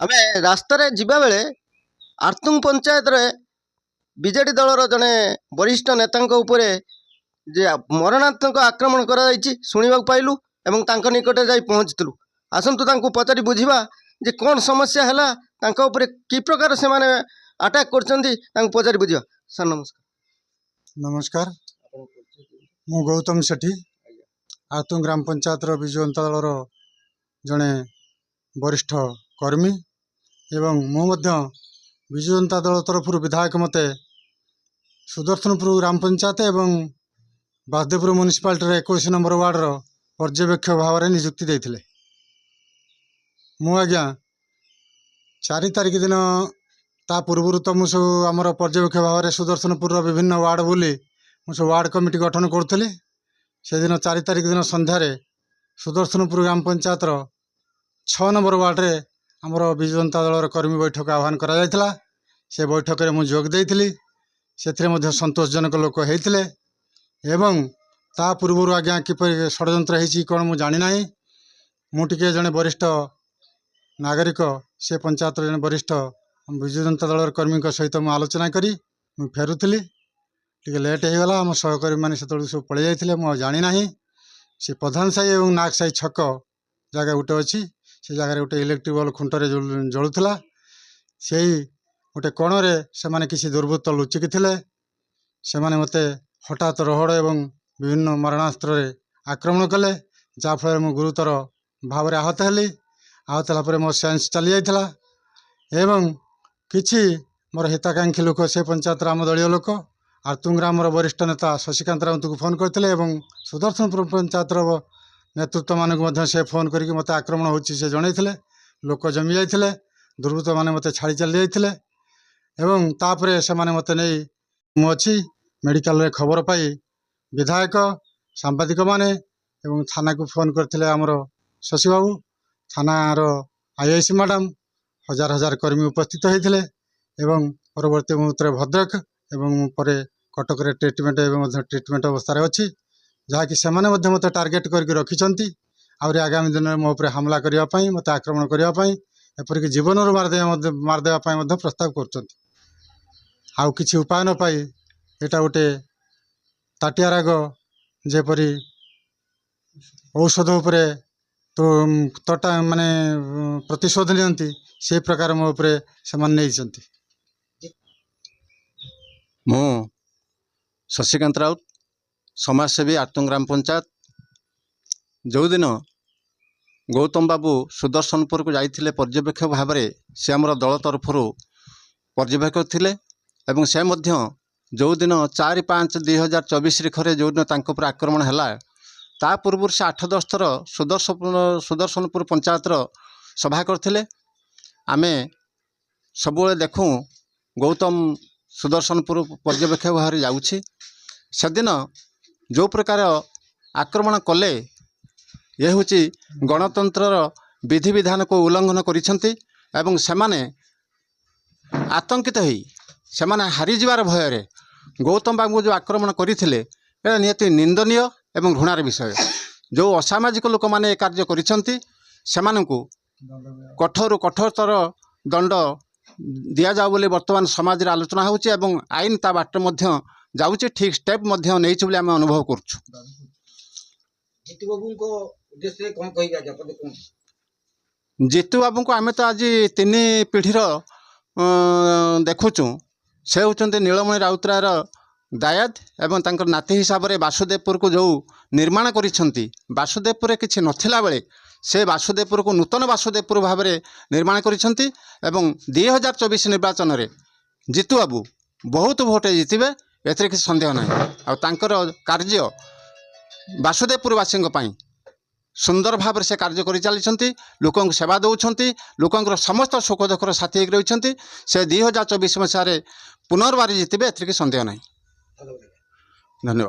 ଆମେ ରାସ୍ତାରେ ଯିବା ବେଳେ ଆର୍ତ୍ତୁଙ୍ଗ ପଞ୍ଚାୟତରେ ବିଜେଡି ଦଳର ଜଣେ ବରିଷ୍ଠ ନେତାଙ୍କ ଉପରେ ଯେ ମରଣାନ୍ତକ ଆକ୍ରମଣ କରାଯାଇଛି ଶୁଣିବାକୁ ପାଇଲୁ ଏବଂ ତାଙ୍କ ନିକଟରେ ଯାଇ ପହଞ୍ଚିଥିଲୁ। ଆସନ୍ତୁ ତାଙ୍କୁ ପଚାରି ବୁଝିବା ଯେ କ'ଣ ସମସ୍ୟା ହେଲା, ତାଙ୍କ ଉପରେ କି ପ୍ରକାର ସେମାନେ ଆଟାକ୍ କରୁଛନ୍ତି, ତାଙ୍କୁ ପଚାରି ବୁଝିବା। ସାର୍ ନମସ୍କାର। नमस्कार मु गौतम सेठी आतुंग ग्राम पंचायतर विजु जनता दलर जड़े वरिष्ठ कर्मी एवं मु विजु जनता दल तरफ विधायक मते सुदर्शनपुर ग्राम पंचायत एवं बासदेवपुर म्युनिसिपालिटी 21 नंबर वार्डर पर्यवेक्षक भाव में नियुक्ति देते। मु आज्ञा 4 तारिख दिन ता पूर्व तो मुझे आमर पर्यवेक्षक भाव में सुदर्शनपुर विभिन्न वार्ड बुली मुझे वार्ड कमिटी गठन करुली। से दिन 4 तारिख दिन संध्यार सुदर्शनपुर ग्राम पंचायतर 6 नंबर वार्ड रे आमर विजु जनता दलर कर्मी बैठक आह्वान करा से बैठक में मुझे जोग देइथिली। से संतोषजनक लोक होते एवं ता पूर्व आज्ञा किपर षड्यंत्र होती कौन मुझे जानी ना। मुझे जड़े वरिष्ठ नागरिक से पंचायत जड़े वरिष्ठ विजु जनता दलर कर्मी सहित मुझे आलोचना करी फेरुली टे लेट हो गला। आम सहकर्मी मैंने सब पलि जाते मुझे जानी ना। से प्रधान साही और नाग साही छक जगह गोटे अच्छी से जगह गोटे इलेक्ट्रिक बल्ब खुंटर जलूला से गोटे कोणे से माने किसी दुर्बृत्त लुचिकी थे से मते हठात रहड़ एवं विभिन्न मारणास्त्र आक्रमण कले जहाँफल मु गुरुतर भाव आहत हेली। आहत होगापर मो सेन्स चली जाता एवं किछि मोर हिताकांक्षी लोक से पंचायत आम दलीय लोक आर्तुंग ग्राम वरिष्ठ नेता शशिकांत राउत को फोन करते सुदर्शनपुर पंचायत नेतृत्व मानक से फोन करके मत आक्रमण होची से जनईले। लोक जमी जाते दुर्बृत्त मैंने मत छाड़ी चली जाते एवं तापर से मत नहीं मुझी मेडिकल खबर पाई विधायक सांबादिक माने एवं थाना को फोन करते आमर शशि बाबू थानार आईआईसी मैडम हजार हजार कर्मी उपस्थित होते एवं परवर्ती मुहूर्त भद्रक एवं पर कटक ट्रिटमेंट ट्रिटमेंट अवस्था अच्छी जहाँकि से मत टार्गेट करके रखिंट आहुरी आगामी दिन में मो उपर हमला करने मत आक्रमण करने एपरिक जीवन मारदेवाई प्रस्ताव कर आउ किसी उपाय न पाई एटा गोटे ताटिया राग जेपरी औषध उपरे तो तटा माने प्रतिशोध नियंती से प्रकार मो उपरे से नहीं। मु शशिकांत राउत समाजसेवी आर्तुंग ग्राम पंचायत जो दिन गौतम बाबू सुदर्शनपुर को जाइथिले पर्यवेक्षक भाव में से आमर दल तरफ पर्यवेक्षक थिले एवं से मध्य जो दिन 4/5/2024 खरे जो दिन तांको पर आक्रमण हैला ता पूर्व से 8-10 थर सुदर्शनपुर पंचायतर सभा करथिले। आमे सबुले देखूँ गौतम सुदर्शनपुर पर्यवेक्षक भाव में जाऊँगी से दिन जो प्रकार आक्रमण कले ये हूँ गणतंत्र विधि विधान को उल्लंघन करिसेंती एवं सेमाने आतंकित होई सेमाने हारीजार भय गौतम बाबू जो आक्रमण करते निहाती निंदनीय एवं घृणार विषय। जो असामाजिक लोक मैंने कार्य करिसेंती सेमानंकु कठोर कठोरतर दंड दिया जाऊ बोली वर्तमान समाज रे आलोचना होची एवं आईन ता बाट मध्य जाउची ठीक स्टेप मध्य नहीं बोली आम अनुभव करछु। जीतू बाबू को आम तो आज 3 पीढ़ीर देखुचु से होचंते नीलमणि राउतरायर दायाद एवं तांकर नाती हिसाब से वासुदेवपुर को जो निर्माण करिसेंती वासुदेवपुर किछि नथिला बेले से वासुदेवपुर को नूतन वासुदेवपुर भाव में निर्माण करिसेंती एवं 2024 निर्वाचन में जीतू बाबू बहुत भोट जितबे एथरे किसी संदेह ना। आ तांकर कार्य वासुदेवपुरवासी सुंदर भाव से कार्य कर चली लोक सेवा दौरान लोक समस्त सुख दुखर साथी होकर रही से 2024 मसीह पुनर्वार जितबे एथरे किसी संदेह ना। धन्यवाद।